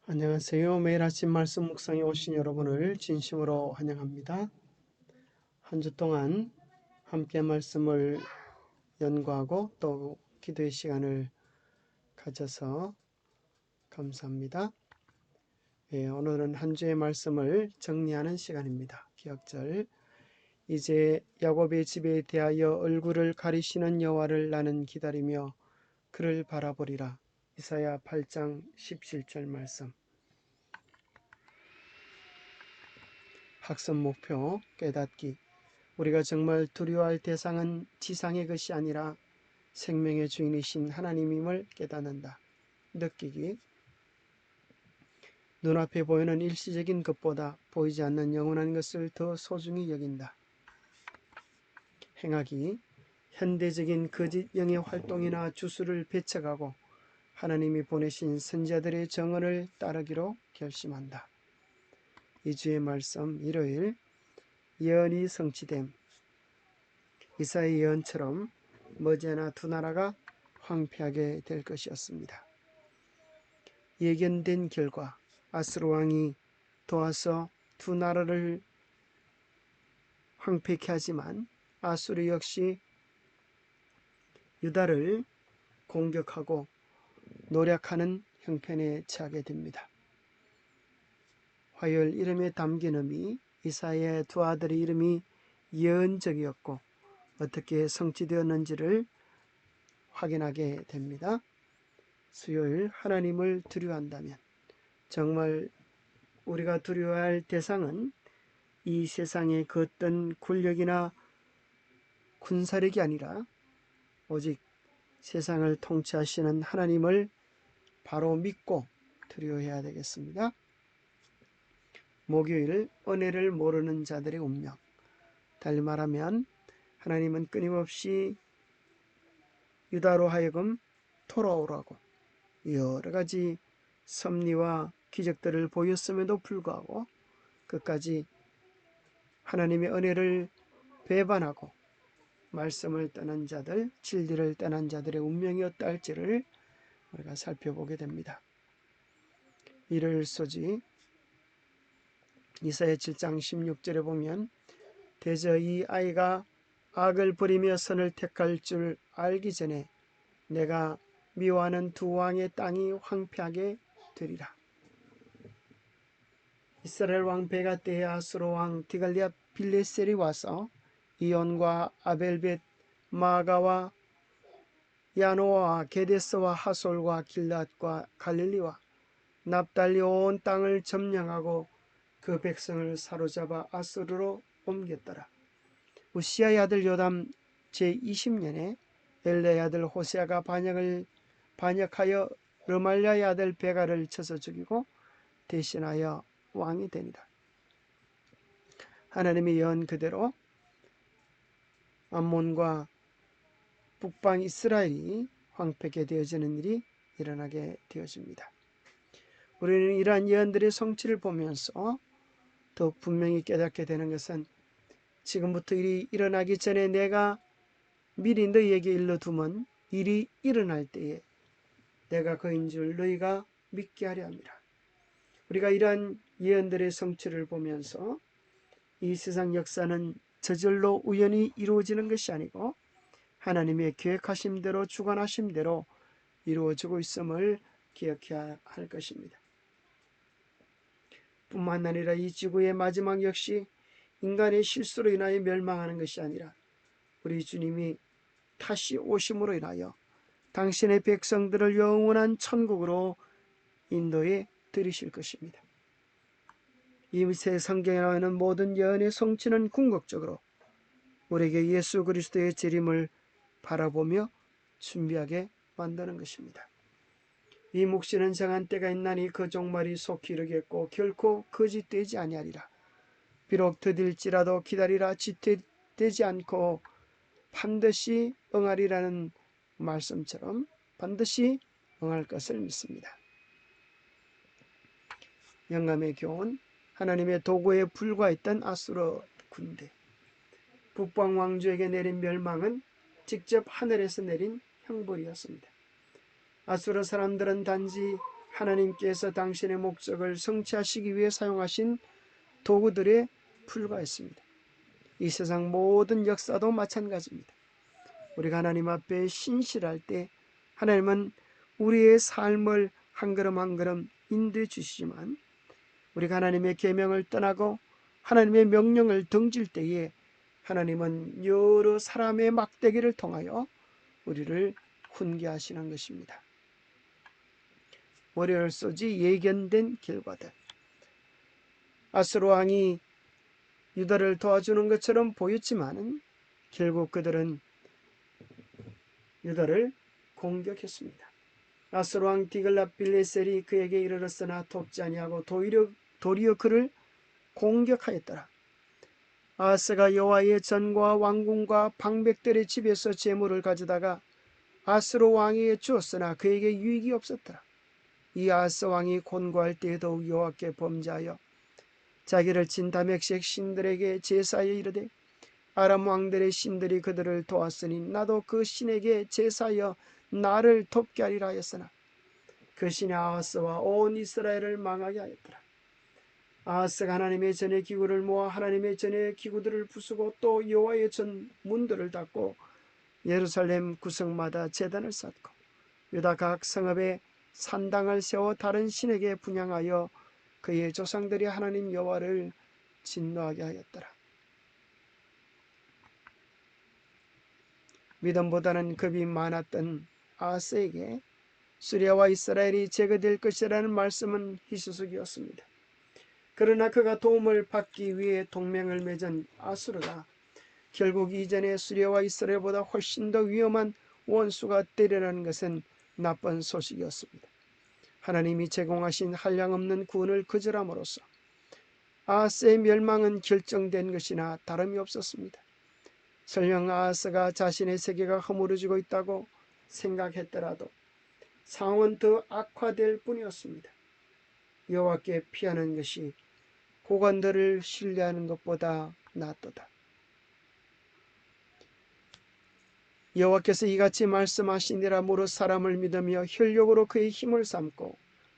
안녕하세요. 매일 아침 말씀 묵상에 오신 여러분을 진심으로 환영합니다. 한 주 동안 함께 말씀을 연구하고 또 기도의 시간을 가져서 감사합니다. 오늘은 한 주의 말씀을 정리하는 시간입니다. 기억절 이제 야곱의 집에 대하여 얼굴을 가리시는 여호와를 나는 기다리며 그를 바라보리라. 이사야 8장 17절 말씀. 학습 목표 깨닫기. 우리가 정말 두려워할 대상은 지상의 것이 아니라 생명의 주인이신 하나님임을 깨닫는다. 느끼기. 눈앞에 보이는 일시적인 것보다 보이지 않는 영원한 것을 더 소중히 여긴다. 행하기. 현대적인 거짓 영의 활동이나 주술을 배척하고 하나님이 보내신 선지자들의 정언을 따르기로 결심한다. 2주의 말씀 일요일. 예언이 성취됨. 이사야의 예언처럼 머지않아 두 나라가 황폐하게 될 것이었습니다. 예견된 결과 아수르 왕이 도와서 두 나라를 황폐케 하지만 아수르 역시 유다를 공격하고 노략하는 형편에 처하게 됩니다. 화요일 이름에 담긴 의미, 이사야의 두 아들의 이름이 예언적이었고 어떻게 성취되었는지를 확인하게 됩니다. 수요일 하나님을 두려워한다면 정말 우리가 두려워할 대상은 이 세상의 그 어떤 권력이나 군사력이 아니라 오직 세상을 통치하시는 하나님을 바로 믿고 두려워해야 되겠습니다. 목요일 은혜를 모르는 자들의 운명. 달리 말하면 하나님은 끊임없이 유다로 하여금 돌아오라고 여러 가지 섭리와 기적들을 보였음에도 불구하고 끝까지 하나님의 은혜를 배반하고 말씀을 떠난 자들, 진리를 떠난 자들의 운명이었다 할지를 우리가 살펴보게 됩니다. 일요일 소지 이사야 7장 16절에 보면 대저 이 아이가 악을 버리며 선을 택할 줄 알기 전에 내가 미워하는 두 왕의 땅이 황폐하게 되리라. 이스라엘 왕 베가 때에 아수르 왕 디갈리앗 빌레셀이 와서 이온과 아벨벳 마가와 야노아와 게데스와 하솔과 길앗과 갈릴리와 납달리 온 땅을 점령하고 그 백성을 사로잡아 아수르로 옮겼더라. 우시아의 아들 요담 제20년에 엘레의 아들 호세아가 반역하여 르말랴의 아들 베가를 쳐서 죽이고 대신하여 왕이 되니라. 하나님의 예언 그대로 암몬과 북방 이스라엘이 황폐하게 되어지는 일이 일어나게 되어집니다. 우리는 이러한 예언들의 성취를 보면서 더욱 분명히 깨닫게 되는 것은 지금부터 일이 일어나기 전에 내가 미리 너희에게 일러두면 일이 일어날 때에 내가 그인 줄 너희가 믿게 하려 함이라. 우리가 이러한 예언들의 성취를 보면서 이 세상 역사는 저절로 우연히 이루어지는 것이 아니고 하나님의 계획하심대로 주관하심대로 이루어지고 있음을 기억해야 할 것입니다. 뿐만 아니라 이 지구의 마지막 역시 인간의 실수로 인하여 멸망하는 것이 아니라 우리 주님이 다시 오심으로 인하여 당신의 백성들을 영원한 천국으로 인도해 들이실 것입니다. 이새 성경에 나오는 모든 예언의 성취는 궁극적으로 우리에게 예수 그리스도의 재림을 바라보며 준비하게 만드는 것입니다. 이 묵시는 정한 때가 있나니 그 종말이 속히 이르겠고 결코 거짓되지 아니하리라. 비록 더딜지라도 기다리라. 지체되지 않고 반드시 응하리라는 말씀처럼 반드시 응할 것을 믿습니다. 영감의 교훈. 하나님의 도구에 불과했던 아수르 군대, 북방 왕조에게 내린 멸망은 직접 하늘에서 내린 형벌이었습니다. 아수르 사람들은 단지 하나님께서 당신의 목적을 성취하시기 위해 사용하신 도구들에 불과했습니다. 이 세상 모든 역사도 마찬가지입니다. 우리가 하나님 앞에 신실할 때 하나님은 우리의 삶을 한 걸음 한 걸음 인도해 주시지만, 우리가 하나님의 계명을 떠나고 하나님의 명령을 등질 때에 하나님은 여러 사람의 막대기를 통하여 우리를 훈계하시는 것입니다. 월요일 소지 예견된 결과들. 아수르 왕이 유다를 도와주는 것처럼 보였지만 결국 그들은 유다를 공격했습니다. 아수르 왕 디글랏빌레셀이 그에게 이르렀으나 돕지 아니하고 도리어 그를 공격하였더라. 아하스가 여호와의 전과 왕궁과 방백들의 집에서 재물을 가져다가 아수르 왕에게 주었으나 그에게 유익이 없었더라. 이 아하스 왕이 곤고할 때에도 여호와께 범죄하여 자기를 친 다메섹 신들에게 제사하여 이르되, 아람 왕들의 신들이 그들을 도왔으니 나도 그 신에게 제사하여 나를 돕게 하리라 하였으나 그 신이 아하스와 온 이스라엘을 망하게 하였더라. 아하스가 하나님의 전의 기구를 모아 하나님의 전의 기구들을 부수고 또 여호와의 전 문들을 닫고 예루살렘 구성마다 제단을 쌓고 유다 각 성읍에 산당을 세워 다른 신에게 분향하여 그의 조상들이 하나님 여호와를 진노하게 하였더라. 믿음보다는 겁이 많았던 아하스에게 시리아와 이스라엘이 제거될 것이라는 말씀은 희수석이었습니다. 그러나 그가 도움을 받기 위해 동맹을 맺은 아수르가 결국 이전의 시리아와 이스라엘보다 훨씬 더 위험한 원수가 되리라는 것은 나쁜 소식이었습니다. 하나님이 제공하신 한량없는 구원을 거절함으로써 아하스의 멸망은 결정된 것이나 다름이 없었습니다. 설령 아하스가 자신의 세계가 허물어지고 있다고 생각했더라도 상황은 더 악화될 뿐이었습니다. 여호와께 피하는 것이 고관들을 신뢰하는 것보다 낫도다. 여호와께서 이같이 말씀하시니라. 무릇 사람을 믿으며 혈육으로 그의 힘을 삼고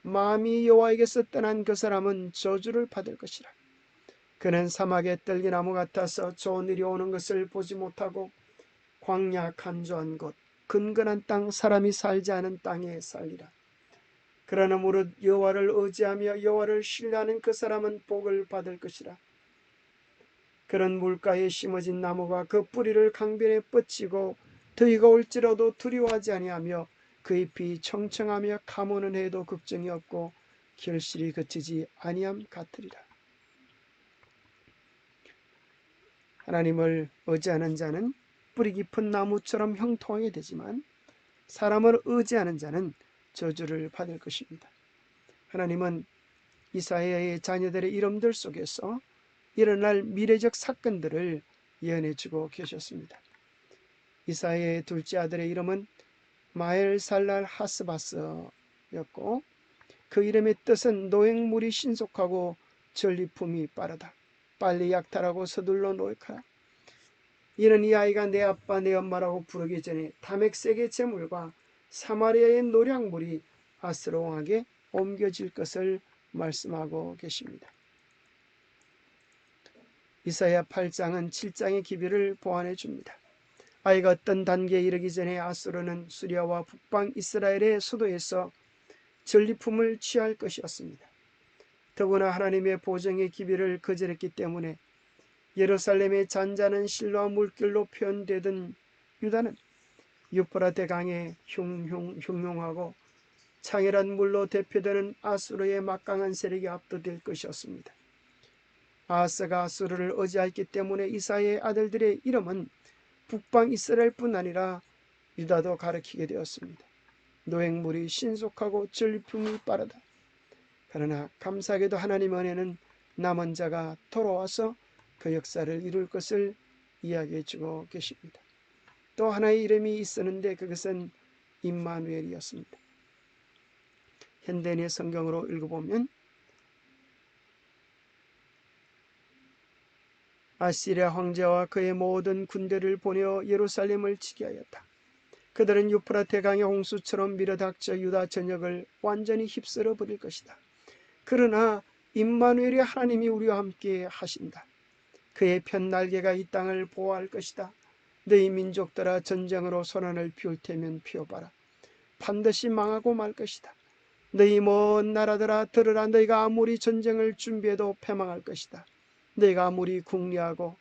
마음이 여호와에게서 떠난 그 사람은 저주를 받을 것이라. 그는 사막의 떨기나무 같아서 좋은 일이 오는 것을 보지 못하고 광야 간조한 곳 근근한 땅 사람이 살지 않은 땅에 살리라. 그러나 무릇 여호와를 의지하며 여호와를 신뢰하는 그 사람은 복을 받을 것이라. 그런 물가에 심어진 나무가 그 뿌리를 강변에 뻗치고 더위가 올지라도 두려워하지 아니하며 그 잎이 청청하며 가무는 해도 걱정이 없고 결실이 그치지 아니함 같으리라. 하나님을 의지하는 자는 뿌리 깊은 나무처럼 형통하게 되지만 사람을 의지하는 자는 저주를 받을 것입니다. 하나님은 이사야의 자녀들의 이름들 속에서 일어날 미래적 사건들을 예언해주고 계셨습니다. 이사야의 둘째 아들의 이름은 마엘살랄 하스바스였고 그 이름의 뜻은 노획물이 신속하고 전리품이 빠르다. 빨리 약탈하고 서둘러 노획하라. 이는 이 아이가 내 아빠 내 엄마라고 부르기 전에 다멕색의 재물과 사마리아의 노량물이 아수르 왕에게 옮겨질 것을 말씀하고 계십니다. 이사야 8장은 7장의 기별을 보완해 줍니다. 아이가 어떤 단계에 이르기 전에 아수르는 시리아와 북방 이스라엘의 수도에서 전리품을 취할 것이었습니다. 더구나 하나님의 보정의 기별을 거절했기 때문에 예루살렘의 잔잔한 실로와 물결로 표현되던 유다는 유프라테 강에 흉흉하고 창렬한 물로 대표되는 아수르의 막강한 세력에 압도될 것이었습니다. 아하스가 아수르를 의지했기 때문에 이사야의 아들들의 이름은 북방 이스라엘뿐 아니라 유다도 가리키게 되었습니다. 노획물이 신속하고 전리품이 빠르다. 그러나 감사하게도 하나님의 은혜는 남은 자가 돌아와서 그 역사를 이룰 것을 이야기해 주고 계십니다. 또 하나의 이름이 있었는데 그것은 임마누엘이었습니다. 현대인의 성경으로 읽어보면 아시리아 황제와 그의 모든 군대를 보내어 예루살렘을 치게 하였다. 그들은 유프라테 강의 홍수처럼 밀어닥쳐 유다 전역을 완전히 휩쓸어 버릴 것이다. 그러나 임마누엘이 하나님이 우리와 함께 하신다. 그의 편날개가 이 땅을 보호할 것이다. 너희 민족들아, 전쟁으로 소란을 피울 테면 피워봐라. 반드시 망하고 말 것이다. 너희 먼 나라들아, 들으라. 너희가 아무리 전쟁을 준비해도 패망할 것이다. 너희가 아무리 궁리하고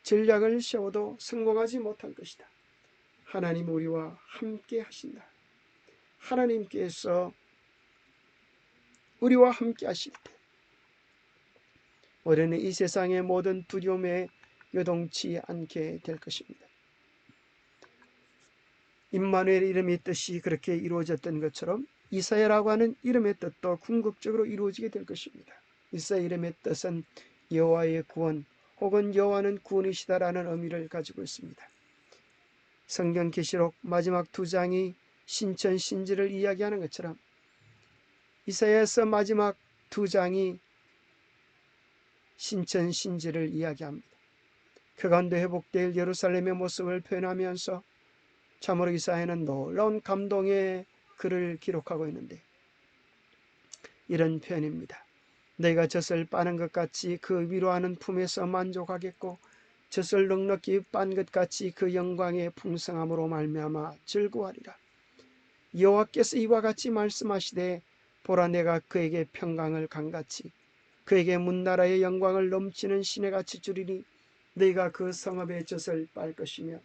전략을 세워도 성공하지 못할 것이다. 하나님 우리와 함께 하신다. 하나님께서 우리와 함께 하실 때 우리는 이 세상의 모든 두려움에 요동치 않게 될 것입니다. 임마누엘 이름의 뜻이 그렇게 이루어졌던 것처럼 이사야라고 하는 이름의 뜻도 궁극적으로 이루어지게 될 것입니다. 이사야 이름의 뜻은 여호와의 구원 혹은 여호와는 구원이시다라는 의미를 가지고 있습니다. 성경 계시록 마지막 두 장이 신천 신지를 이야기하는 것처럼 이사야서 마지막 두 장이 신천 신지를 이야기합니다. 그 가운데 회복될 예루살렘의 모습을 표현하면서 참으로 이사야는 놀라운 감동의 글을 기록하고 있는데 이런 표현입니다. 내가 젖을 빠는 것 같이 그 위로하는 품에서 만족하겠고 젖을 넉넉히 빤 것 같이 그 영광의 풍성함으로 말미암아 즐거워하리라. 여호와께서 이와 같이 말씀하시되 보라, 내가 그에게 평강을 강같이 그에게 문나라의 영광을 넘치는 시내같이 주리니 너희가 그 성읍의 젖을 빨 것이며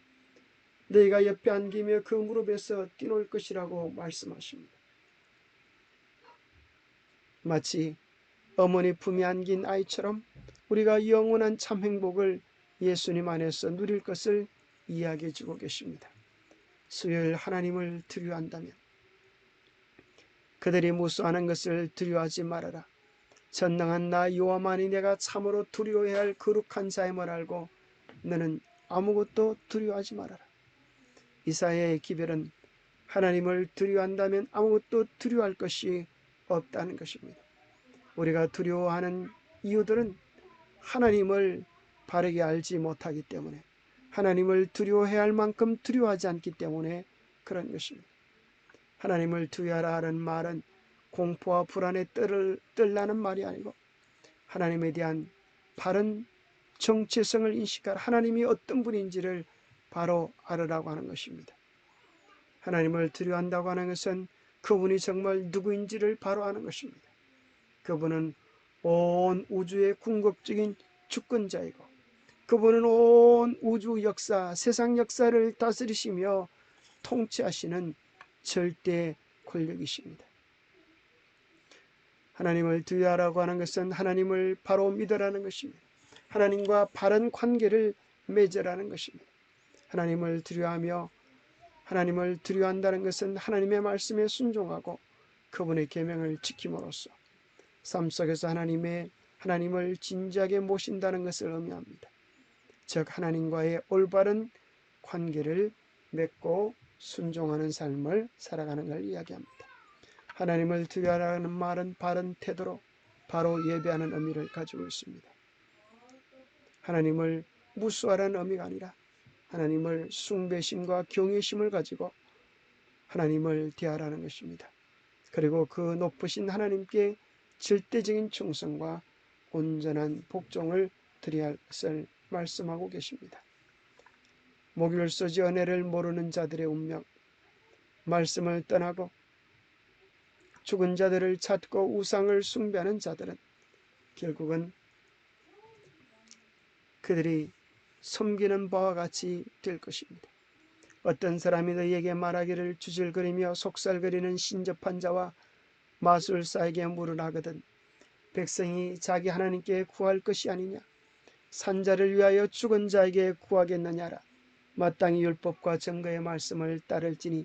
너희가 옆에 안기며 그 무릎에서 뛰놀 것이라고 말씀하십니다. 마치 어머니 품에 안긴 아이처럼 우리가 영원한 참 행복을 예수님 안에서 누릴 것을 이야기해 주고 계십니다. 수요일 하나님을 두려워한다면 그들이 무수하는 것을 두려워하지 말아라. 전능한 나 여호와만이 내가 참으로 두려워해야 할 거룩한 자임을 알고 너는 아무것도 두려워하지 말아라. 이사야의 기별은 하나님을 두려워한다면 아무것도 두려워할 것이 없다는 것입니다. 우리가 두려워하는 이유들은 하나님을 바르게 알지 못하기 때문에, 하나님을 두려워해야 할 만큼 두려워하지 않기 때문에 그런 것입니다. 하나님을 두려워하라 하는 말은 공포와 불안에 떨라는 말이 아니고 하나님에 대한 바른 정체성을 인식하라. 하나님이 어떤 분인지를 바로 알으라고 하는 것입니다. 하나님을 두려워한다고 하는 것은 그분이 정말 누구인지를 바로 아는 것입니다. 그분은 온 우주의 궁극적인 주권자이고 그분은 온 우주 역사, 세상 역사를 다스리시며 통치하시는 절대 권력이십니다. 하나님을 두려워하라고 하는 것은 하나님을 바로 믿으라는 것입니다. 하나님과 바른 관계를 맺으라는 것입니다. 하나님을 두려워하며 하나님을 두려워한다는 것은 하나님의 말씀에 순종하고 그분의 계명을 지킴으로써 삶 속에서 하나님을 진지하게 모신다는 것을 의미합니다. 즉 하나님과의 올바른 관계를 맺고 순종하는 삶을 살아가는 걸 이야기합니다. 하나님을 두려워하라는 말은 바른 태도로 바로 예배하는 의미를 가지고 있습니다. 하나님을 무수하라는 의미가 아니라 하나님을 숭배심과 경외심을 가지고 하나님을 대하라는 것입니다. 그리고 그 높으신 하나님께 절대적인 충성과 온전한 복종을 드려야 할 것을 말씀하고 계십니다. 목율소지 은혜를 모르는 자들의 운명, 말씀을 떠나고 죽은 자들을 찾고 우상을 숭배하는 자들은 결국은 그들이 섬기는 바와 같이 될 것입니다. 어떤 사람이 너희에게 말하기를 주질거리며 속살거리는 신접한 자와 마술사에게 물을 하거든 백성이 자기 하나님께 구할 것이 아니냐, 산자를 위하여 죽은 자에게 구하겠느냐라. 마땅히 율법과 증거의 말씀을 따를지니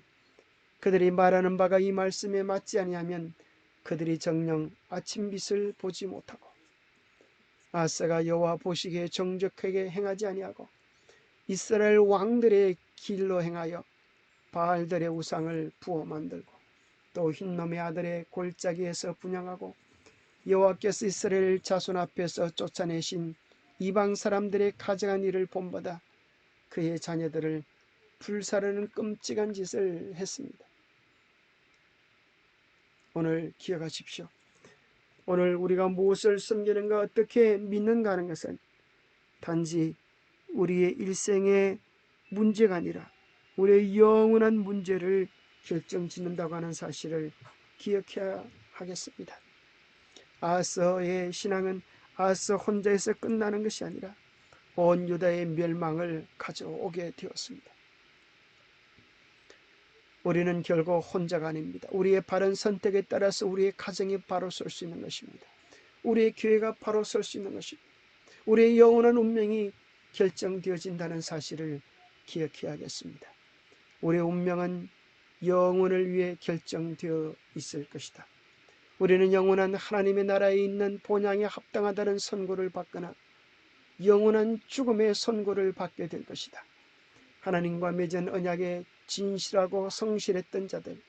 그들이 말하는 바가 이 말씀에 맞지 아니하면 그들이 정녕 아침빛을 보지 못하고 아사가 여호와 보시기에 정직하게 행하지 아니하고 이스라엘 왕들의 길로 행하여 바알들의 우상을 부어 만들고 또 흰놈의 아들의 골짜기에서 분향하고 여호와께서 이스라엘 자손 앞에서 쫓아내신 이방 사람들의 가증한 일을 본보다 그의 자녀들을 불사르는 끔찍한 짓을 했습니다. 오늘 기억하십시오. 오늘 우리가 무엇을 섬기는가 어떻게 믿는가 하는 것은 단지 우리의 일생의 문제가 아니라 우리의 영원한 문제를 결정짓는다고 하는 사실을 기억해야 하겠습니다. 아하스의 신앙은 아하스 혼자에서 끝나는 것이 아니라 온 유다의 멸망을 가져오게 되었습니다. 우리는 결국 혼자가 아닙니다. 우리의 바른 선택에 따라서 우리의 가정이 바로 설 수 있는 것입니다. 우리의 교회가 바로 설 수 있는 것입니다. 우리의 영원한 운명이 결정되어진다는 사실을 기억해야겠습니다. 우리의 운명은 영혼을 위해 결정되어 있을 것이다. 우리는 영원한 하나님의 나라에 있는 본향에 합당하다는 선고를 받거나 영원한 죽음의 선고를 받게 될 것이다. 하나님과 맺은 언약에 진실하고 성실했던 자들,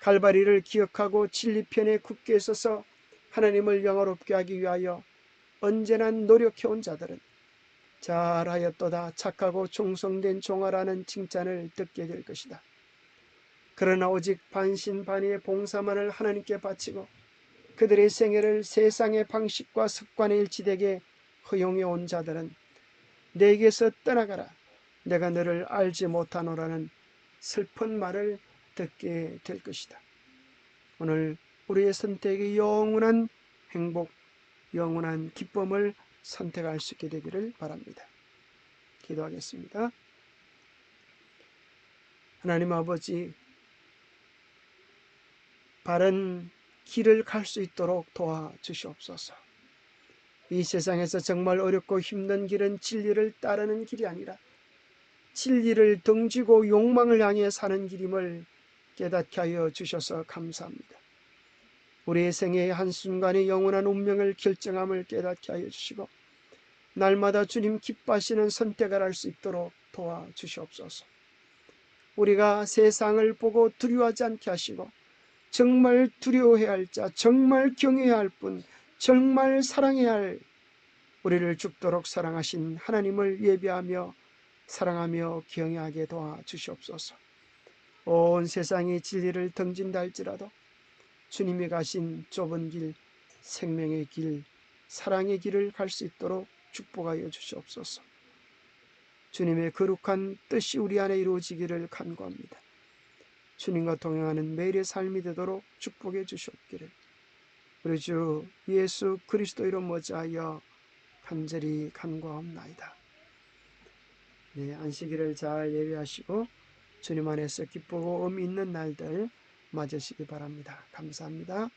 갈바리를 기억하고 진리편에 굳게 서서 하나님을 영화롭게 하기 위하여 언제나 노력해온 자들은 잘하였도다 착하고 충성된 종아라는 칭찬을 듣게 될 것이다. 그러나 오직 반신반의의 봉사만을 하나님께 바치고 그들의 생애를 세상의 방식과 습관에 일치되게 허용해 온 자들은 내게서 떠나가라 내가 너를 알지 못하노라는 슬픈 말을 듣게 될 것이다. 오늘 우리의 선택이 영원한 행복, 영원한 기쁨을 선택할 수 있게 되기를 바랍니다. 기도하겠습니다. 하나님 아버지, 바른 길을 갈 수 있도록 도와주시옵소서. 이 세상에서 정말 어렵고 힘든 길은 진리를 따르는 길이 아니라 진리를 등지고 욕망을 향해 사는 길임을 깨닫게 하여 주셔서 감사합니다. 우리의 생애의 한순간의 영원한 운명을 결정함을 깨닫게 하여 주시고 날마다 주님 기뻐하시는 선택을 할 수 있도록 도와주시옵소서. 우리가 세상을 보고 두려워하지 않게 하시고 정말 두려워해야 할 자, 정말 경외해야 할 분, 정말 사랑해야 할 우리를 죽도록 사랑하신 하나님을 예배하며 사랑하며 경외하게 도와주시옵소서. 온 세상이 진리를 등진다 할지라도 주님이 가신 좁은 길, 생명의 길, 사랑의 길을 갈 수 있도록 축복하여 주시옵소서. 주님의 거룩한 뜻이 우리 안에 이루어지기를 간구합니다. 주님과 동행하는 매일의 삶이 되도록 축복해 주시옵기를 우리 주 예수 그리스도 이름 모자하여 간절히 간구하옵나이다. 네, 안식일을 잘 예배하시고 주님 안에서 기쁘고 의미 있는 날들 맞으시기 바랍니다. 감사합니다.